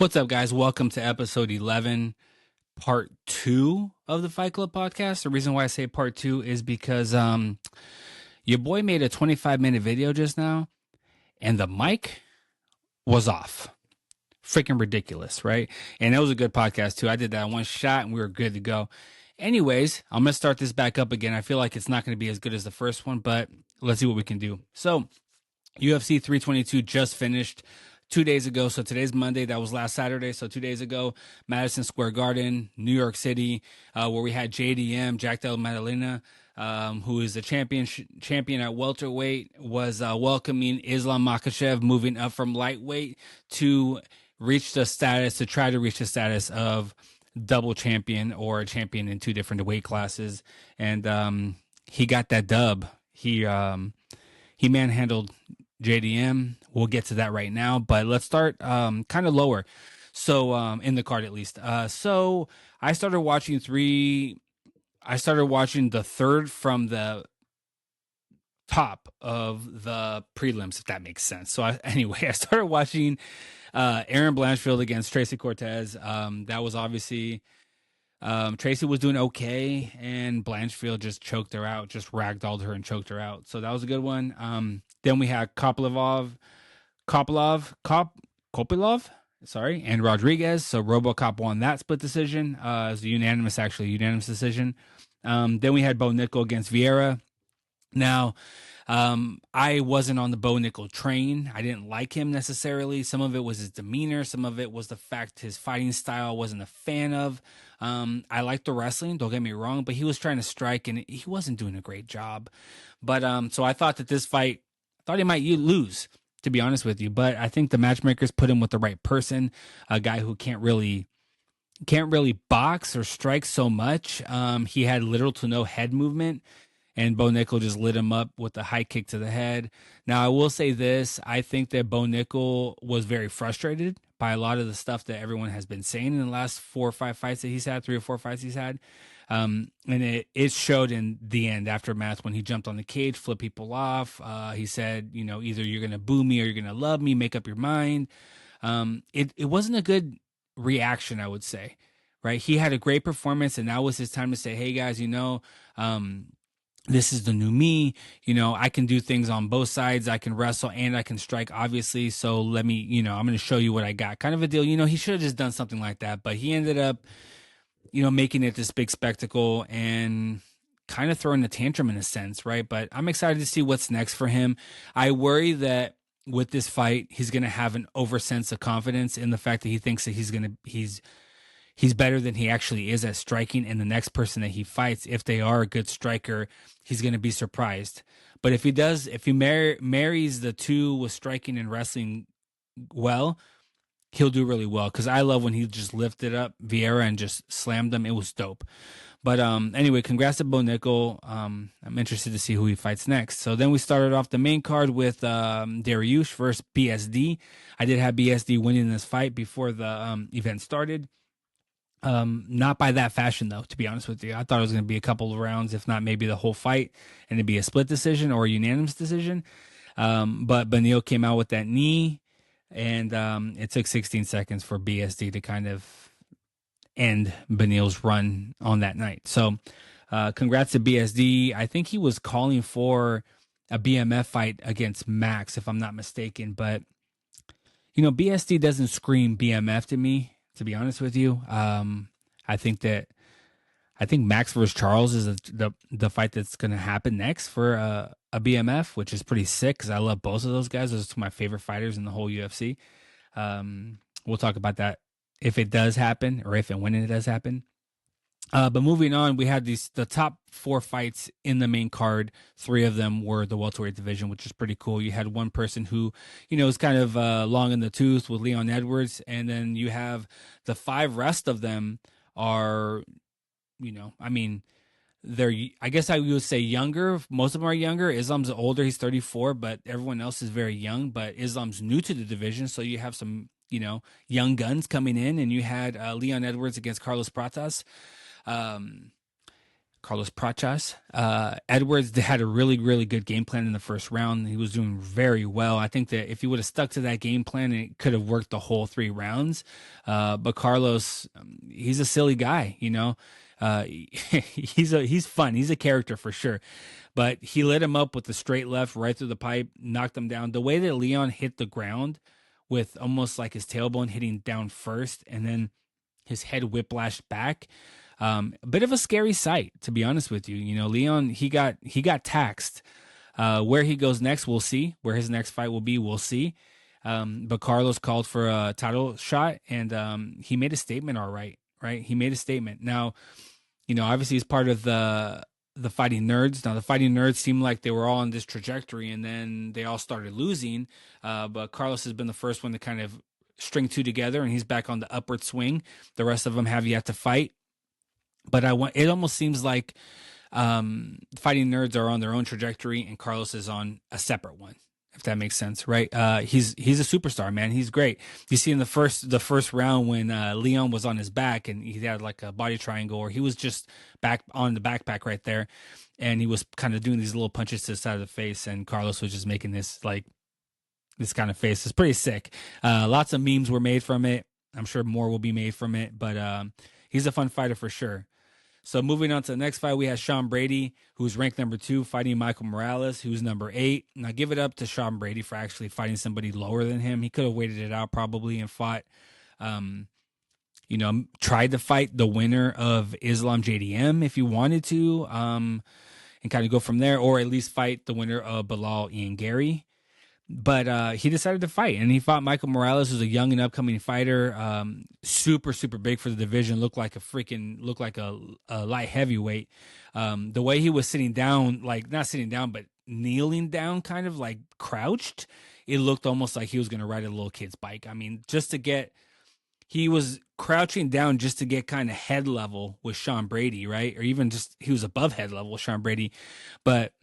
What's up, guys? Welcome to episode 11, part 2 of the Fight Club podcast. The reason why I say part 2 is because your boy made a 25-minute video just now, and the mic was off. Freaking ridiculous, right? And that was a good podcast, too. I did that in one shot, and we were good to go. Anyways, I'm going to start this back up again. I feel like it's not going to be as good as the first one, but let's see what we can do. So, UFC 322 just finished 2 days ago. So today's Monday. That was last Saturday. So 2 days ago, Madison Square Garden, New York City, where we had JDM, Jack Del Madalena, who is the champion at welterweight, was welcoming Islam Makachev, moving up from lightweight to try to reach the status of double champion or a champion in two different weight classes. And he got that dub. He manhandled JDM. We'll get to that right now, but let's start kind of lower. So in the card at least. So I started watching the third from the top of the prelims, if that makes sense. So I started watching Aaron Blanchfield against Tracy Cortez. That was obviously Tracy was doing okay, and Blanchfield just choked her out, just ragdolled her and choked her out. So that was a good one. Then we had Kopylov, and Rodriguez. So RoboCop won that split decision. It was a unanimous decision. Then we had Bo Nickel against Vieira. Now, I wasn't on the Bo Nickel train. I didn't like him necessarily. Some of it was his demeanor. Some of it was the fact his fighting style I wasn't a fan of. I liked the wrestling, don't get me wrong, but he was trying to strike and he wasn't doing a great job. But so I thought that this fight, I thought he might lose, to be honest with you. But I think the matchmakers put him with the right person, a guy who can't really box or strike so much. He had little to no head movement, and Bo Nickel just lit him up with a high kick to the head. Now, I will say this. I think that Bo Nickel was very frustrated by a lot of the stuff that everyone has been saying in the last 4 or 5 fights that he's had, 3 or 4 fights he's had. And it showed in the end aftermath when he jumped on the cage, flipped people off. He said, either you're going to boo me or you're going to love me, make up your mind. It wasn't a good reaction, I would say, right? He had a great performance, and now was his time to say, hey, guys, this is the new me. I can do things on both sides. I can wrestle and I can strike, obviously. So let me, I'm going to show you what I got. Kind of a deal. He should have just done something like that, but he ended up, making it this big spectacle and kind of throwing a tantrum in a sense, right? But I'm excited to see what's next for him. I worry that with this fight, he's going to have an oversense of confidence in the fact that he thinks that he's better than he actually is at striking, and the next person that he fights, if they are a good striker, he's going to be surprised. But if he marries the two with striking and wrestling well, he'll do really well, because I love when he just lifted up Vieira and just slammed them. It was dope. But anyway, congrats to Bo Nickel. I'm interested to see who he fights next. So then we started off the main card with Dariush versus BSD. I did have BSD winning this fight before the event started. Not by that fashion, though, to be honest with you. I thought it was going to be a couple of rounds, if not maybe the whole fight, and it'd be a split decision or a unanimous decision. But Beneil came out with that knee, and it took 16 seconds for BSD to kind of end Beneil's run on that night. So congrats to BSD. I think he was calling for a BMF fight against Max, if I'm not mistaken. But, BSD doesn't scream BMF to me, to be honest with you. I think Max versus Charles is the fight that's going to happen next for a BMF, which is pretty sick because I love both of those guys. Those are two of my favorite fighters in the whole UFC. We'll talk about that if it does happen, or if and when it does happen. But moving on, we had the top 4 fights in the main card. 3 of them were the welterweight division, which is pretty cool. You had one person who, is kind of long in the tooth with Leon Edwards, and then you have the 5 rest of them are, I guess I would say younger. Most of them are younger. Islam's older. He's 34, but everyone else is very young. But Islam's new to the division, so you have some, young guns coming in, and you had Leon Edwards against Carlos Pratas. Carlos Prachas. Edwards had a really, really good game plan in the first round. He was doing very well. I think that if he would have stuck to that game plan, it could have worked the whole 3 rounds. But Carlos, he's a silly guy, you know. He's fun. He's a character for sure. But he lit him up with the straight left right through the pipe, knocked him down. The way that Leon hit the ground with almost like his tailbone hitting down first and then his head whiplashed back. A bit of a scary sight, to be honest with you. You know, Leon, he got taxed. Where he goes next, we'll see. Where his next fight will be, we'll see. But Carlos called for a title shot, and he made a statement. All right, right. He made a statement. Now, you know, obviously he's part of the Fighting Nerds. Now, the Fighting Nerds seemed like they were all on this trajectory, and then they all started losing. But Carlos has been the first one to kind of string two together, and he's back on the upward swing. The rest of them have yet to fight. But it almost seems like Fighting Nerds are on their own trajectory, and Carlos is on a separate one, if that makes sense, right? He's a superstar, man. He's great. You see in the first round when Leon was on his back and he had like a body triangle, or he was just back on the backpack right there, and he was kind of doing these little punches to the side of the face, and Carlos was just making this kind of face. It's pretty sick. Lots of memes were made from it. I'm sure more will be made from it, but he's a fun fighter for sure. So moving on to the next fight, we have Sean Brady, who's ranked number 2, fighting Michael Morales, who's number 8. Now, give it up to Sean Brady for actually fighting somebody lower than him. He could have waited it out probably and fought, tried to fight the winner of Islam JDM if he wanted to, and kind of go from there, or at least fight the winner of Bilal Ian Gary. But he decided to fight, and he fought Michael Morales, who's a young and upcoming fighter, super, super big for the division, looked like a light heavyweight. The way he was sitting down, like not sitting down, but kneeling down, kind of like crouched, it looked almost like he was going to ride a little kid's bike. I mean, he was crouching down just to get kind of head level with Sean Brady, right? Or even just, he was above head level with Sean Brady. But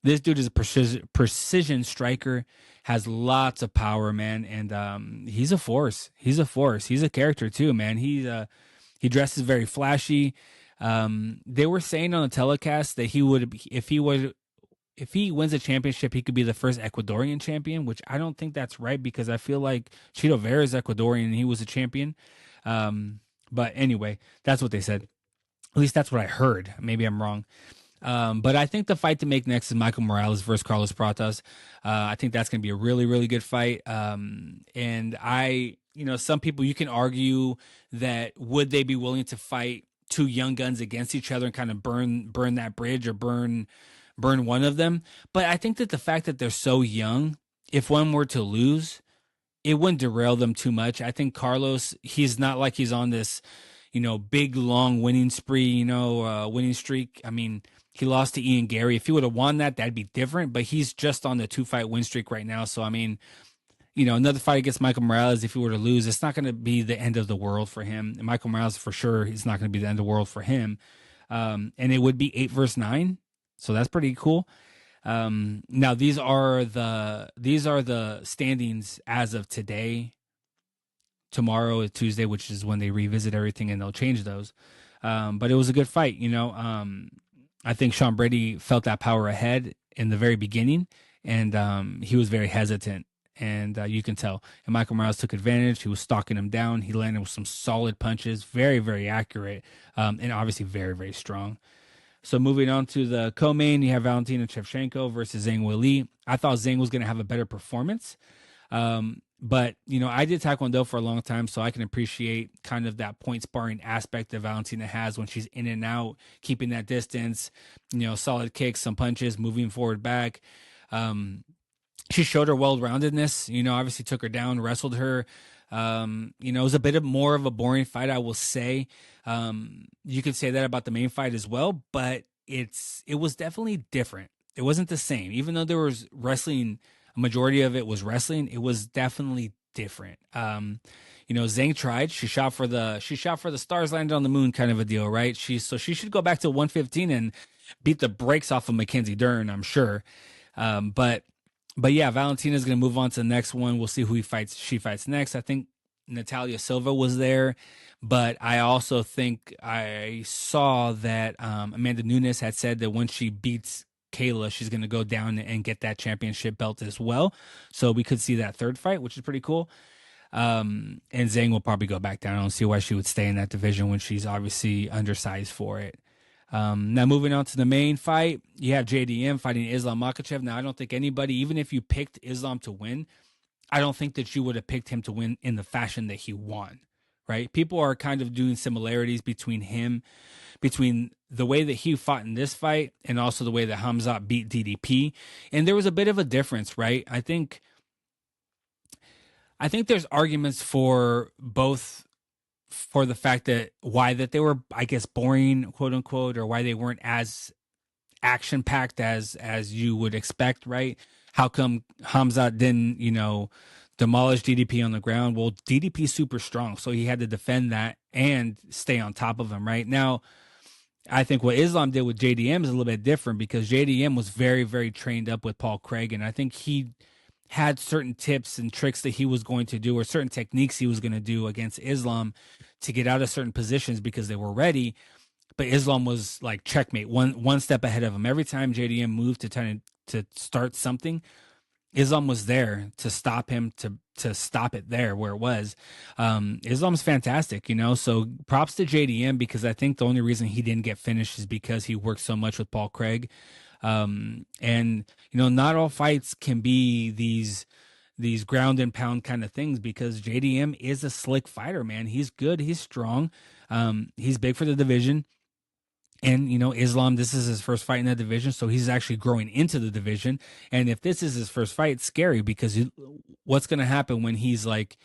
this dude is a precision striker, has lots of power, man, and he's a force. He's a character too, man. He dresses very flashy. They were saying on the telecast that if he wins a championship, he could be the first Ecuadorian champion, which I don't think that's right, because I feel like Chito Vera is Ecuadorian and he was a champion. But anyway, that's what they said. At least that's what I heard. Maybe I'm wrong. But I think the fight to make next is Michael Morales versus Carlos Pratas. I think that's going to be a really, really good fight. And some people, you can argue that would they be willing to fight two young guns against each other and kind of burn that bridge, or burn one of them. But I think that the fact that they're so young, if one were to lose, it wouldn't derail them too much. I think Carlos, he's not like he's on this, big, long winning spree, winning streak. I mean, he lost to Ian Gary. If he would have won that, that'd be different. But he's just on the 2-fight win streak right now. So, I mean, another fight against Michael Morales, if he were to lose, it's not going to be the end of the world for him. And Michael Morales, for sure, it's not going to be the end of the world for him. And it would be 8 versus 9. So that's pretty cool. Now, these are the standings as of today. Tomorrow is Tuesday, which is when they revisit everything, and they'll change those. But it was a good fight, I think Sean Brady felt that power ahead in the very beginning, and he was very hesitant, and you can tell. And Michael Morales took advantage. He was stalking him down. He landed with some solid punches, very, very accurate, and obviously very, very strong. So moving on to the co-main, you have Valentina Shevchenko versus Zhang Weili. I thought Zhang was going to have a better performance. But, I did Taekwondo for a long time, so I can appreciate kind of that point sparring aspect that Valentina has when she's in and out, keeping that distance, solid kicks, some punches, moving forward, back. She showed her well-roundedness, obviously took her down, wrestled her. It was a bit more of a boring fight, I will say. You could say that about the main fight as well, but it was definitely different. It wasn't the same. Even though there was wrestling, a majority of it was wrestling, it was definitely different. Zhang tried. She shot for the stars, landed on the moon kind of a deal, right? She should go back to 115 and beat the brakes off of Mackenzie Dern, I'm sure. But yeah, Valentina's going to move on to the next one. We'll see who she fights next. I think, Natalia Silva was there, but I also think I saw that Amanda Nunes had said that once she beats Kayla, she's going to go down and get that championship belt as well. So we could see that third fight, which is pretty cool. And Zhang will probably go back down. I don't see why she would stay in that division when she's obviously undersized for it. Now moving on to the main fight, you have JDM fighting Islam Makachev. Now I don't think anybody, even if you picked Islam to win, I don't think that you would have picked him to win in the fashion that he won. Right? People are kind of doing similarities between him, between the way that he fought in this fight and also the way that Hamzat beat DDP. And there was a bit of a difference, right? I think there's arguments for both, for the fact that why that they were, I guess, boring, quote unquote, or why they weren't as action packed as you would expect, right? How come Hamzat didn't, demolish DDP on the ground? Well, DDP's super strong, so he had to defend that and stay on top of him, right? Now, I think what Islam did with JDM is a little bit different because JDM was very, very trained up with Paul Craig, and I think he had certain tips and tricks that he was going to do, or certain techniques he was going to do against Islam to get out of certain positions because they were ready. But Islam was like checkmate, one step ahead of him. Every time JDM moved to start something, Islam was there to stop him, to stop it there where it was. Islam's fantastic, so props to JDM, because I think the only reason he didn't get finished is because he worked so much with Paul Craig. And not all fights can be these ground and pound kind of things, because JDM is a slick fighter, man. He's good. He's strong. He's big for the division. And, Islam, this is his first fight in that division, so he's actually growing into the division. And if this is his first fight, it's scary, because what's going to happen when he's like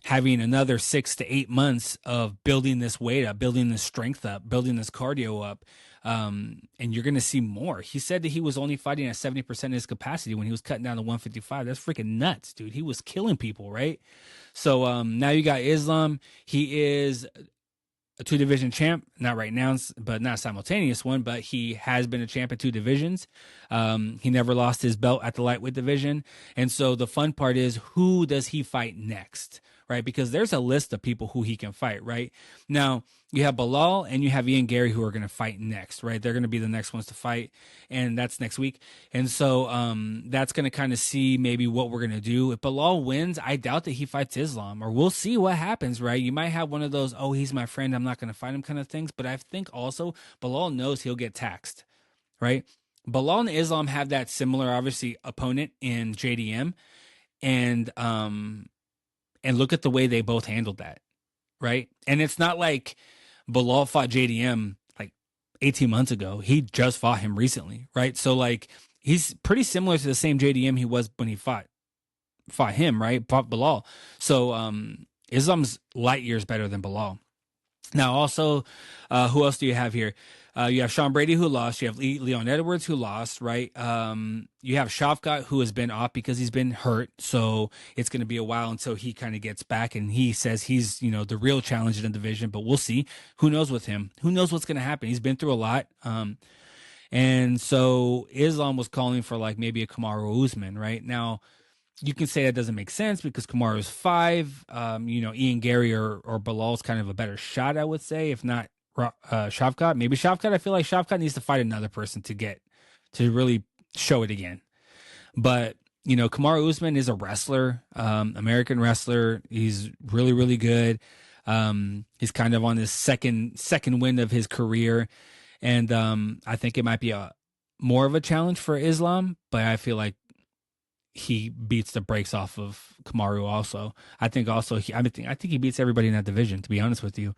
having another 6 to 8 months of building this weight up, building this strength up, building this cardio up, and you're going to see more. He said that he was only fighting at 70% of his capacity when he was cutting down to 155. That's freaking nuts, dude. He was killing people, right? So now you got Islam. He is a 2-division champ, not right now, but not a simultaneous one, but he has been a champ in 2 divisions. He never lost his belt at the lightweight division. And so the fun part is, who does he fight next, right? Because there's a list of people who he can fight, right? Now, you have Bilal and you have Ian Gary who are going to fight next, right? They're going to be the next ones to fight, and that's next week. And so that's going to kind of see maybe what we're going to do. If Bilal wins, I doubt that he fights Islam, or we'll see what happens, right? You might have one of those, oh, he's my friend, I'm not going to fight him kind of things. But I think also Bilal knows he'll get taxed, right? Bilal and Islam have that similar, obviously, opponent in JDM. And look at the way they both handled that, right? And it's not like Bilal fought JDM like 18 months ago. He just fought him recently, right? So like he's pretty similar to the same JDM he was when he fought him, right? Fought Bilal. So Islam's light years better than Bilal. Now also, who else do you have here? You have Sean Brady, who lost. You have Leon Edwards, who lost, right? You have Shavkat, who has been off because he's been hurt. So it's going to be a while until he kind of gets back. And he says he's, the real challenge in the division, but we'll see. Who knows with him? Who knows what's going to happen? He's been through a lot. And so Islam was calling for like maybe a Kamaru Usman, right? Now, you can say that doesn't make sense because Kamaru is 5. Ian Gary or Bilal's kind of a better shot, I would say, if not Shavkat. Maybe Shavkat. I feel like Shavkat needs to fight another person to really show it again. But Kamaru Usman is a wrestler, American wrestler. He's really, really good. He's kind of on this second wind of his career, and I think it might be more of a challenge for Islam. But I feel like he beats the brakes off of Kamaru. Also, I think he beats everybody in that division, to be honest with you.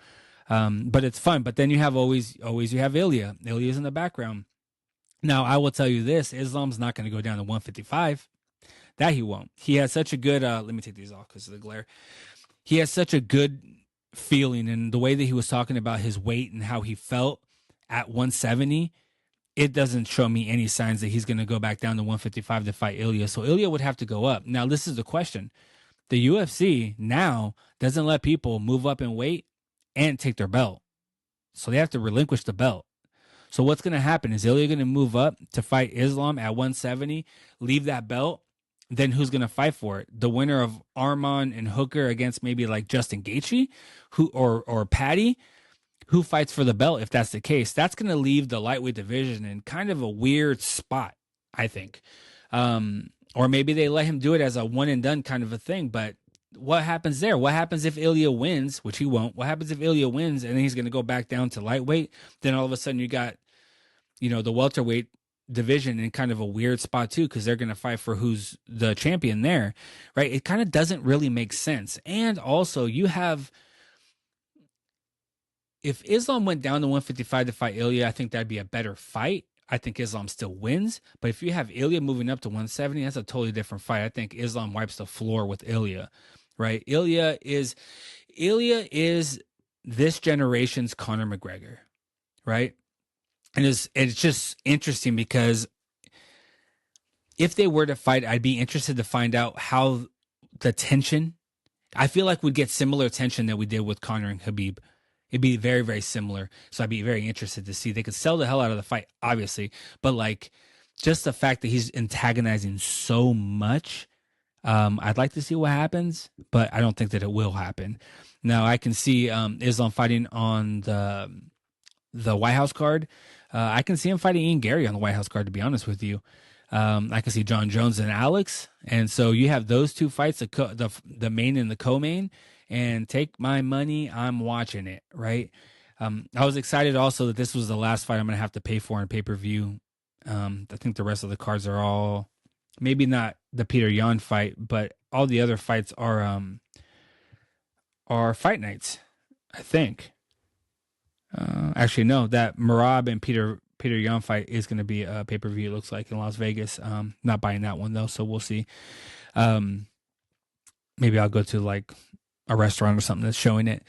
But it's fun. But then you have always you have Ilya. Ilya's in the background. Now I will tell you this: Islam's not going to go down to 155. That he won't. He has such a good. Let me take these off because of the glare. He has such a good feeling, and the way that he was talking about his weight and how he felt at 170. It doesn't show me any signs that he's going to go back down to 155 to fight Ilya. So Ilya would have to go up. Now, this is the question. The UFC now doesn't let people move up in weight and take their belt. So they have to relinquish the belt. So what's going to happen? Is Ilya going to move up to fight Islam at 170, leave that belt, then who's going to fight for it? The winner of Arman and Hooker against maybe like Justin Gaethje, who or Patty, who fights for the belt if that's the case? That's going to leave the lightweight division in kind of a weird spot, I think. Or maybe they let him do it as a one and done kind of a thing, but what happens there? What happens if Ilya wins, which he won't? What happens if Ilya wins and then he's going to go back down to lightweight? Then all of a sudden you got, the welterweight division in kind of a weird spot too, because they're going to fight for who's the champion there, right? It kind of doesn't really make sense. And also you have, if Islam went down to 155 to fight Ilya, I think that'd be a better fight. I think Islam still wins. But if you have Ilya moving up to 170, that's a totally different fight. I think Islam wipes the floor with Ilya, right? Ilya is this generation's Conor McGregor, right? And it's just interesting because if they were to fight, I'd be interested to find out how the tension, I feel like we'd get similar tension that we did with Conor and Khabib. It'd be very, very similar. So I'd be very interested to see. They could sell the hell out of the fight, obviously, but like just the fact that he's antagonizing so much, I'd like to see what happens, but I don't think that it will happen. Now I can see Islam fighting on the White House card. I can see him fighting Ian Gary on the White House card, to be honest with you. I can see John Jones and Alex. And so you have those two fights, the main and the co-main, and take my money, I'm watching it, right? I was excited also that this was the last fight I'm going to have to pay for in pay-per-view. I think the rest of the cards are all, maybe not the Peter Yan fight, but all the other fights are fight nights, I think. Actually, no, that Marab and Peter Yan fight is going to be a pay-per-view, it looks like, in Las Vegas. Not buying that one, though, so we'll see. Maybe I'll go to, like, a restaurant or something that's showing it.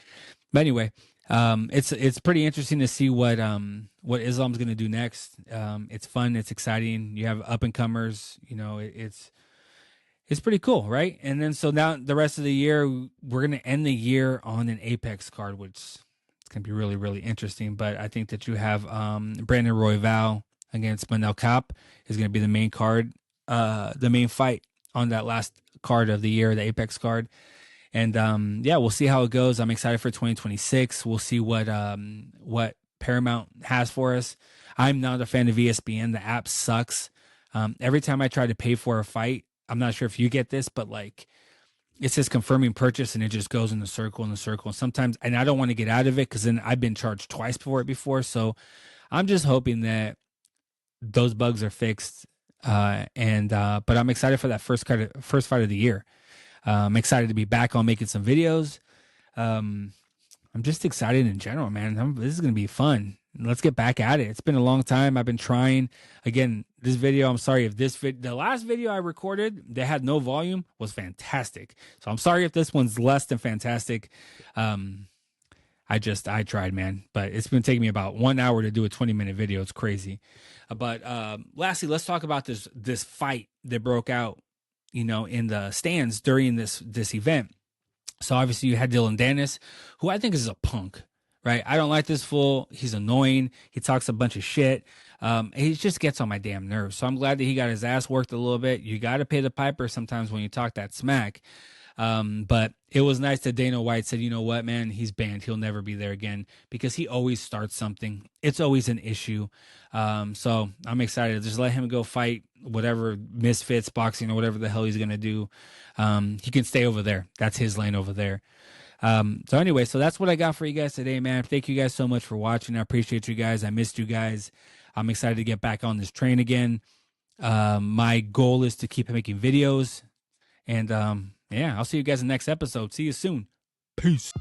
But anyway, it's pretty interesting to see what Islam's going to do next. It's fun. It's exciting. You have up-and-comers. It's pretty cool, right? And then so now the rest of the year, we're going to end the year on an Apex card, which it's going to be really, really interesting. But I think that you have Brandon Royval against Manel Kape is going to be the main card, the main fight on that last card of the year, the Apex card. And we'll see how it goes. I'm excited for 2026. We'll see what Paramount has for us. I'm not a fan of ESPN. The app sucks. Every time I try to pay for a fight, I'm not sure if you get this, but like it says confirming purchase and it just goes in the circle and the circle. And sometimes, and I don't want to get out of it because then I've been charged twice for it before. So I'm just hoping that those bugs are fixed. But I'm excited for that first fight of the year. I'm excited to be back on making some videos. I'm just excited in general, man. This is going to be fun. Let's get back at it. It's been a long time. I've been trying. Again, this video, I'm sorry if the last video I recorded that had no volume was fantastic. So I'm sorry if this one's less than fantastic. I tried, man. But it's been taking me about 1 hour to do a 20-minute video. It's crazy. But lastly, let's talk about this fight that broke out, in the stands during this event. So obviously you had Dylan Dennis, who I think is a punk, right? I don't like this fool. He's annoying. He talks a bunch of shit. He just gets on my damn nerves. So I'm glad that he got his ass worked a little bit. You got to pay the piper sometimes when you talk that smack. But it was nice that Dana White said, you know what, man, he's banned. He'll never be there again because he always starts something. It's always an issue. So I'm excited. Just let him go fight whatever misfits boxing or whatever the hell he's going to do. He can stay over there. That's his lane over there. So anyway, so that's what I got for you guys today, man. Thank you guys so much for watching. I appreciate you guys. I missed you guys. I'm excited to get back on this train again. My goal is to keep making videos and, I'll see you guys in the next episode. See you soon. Peace.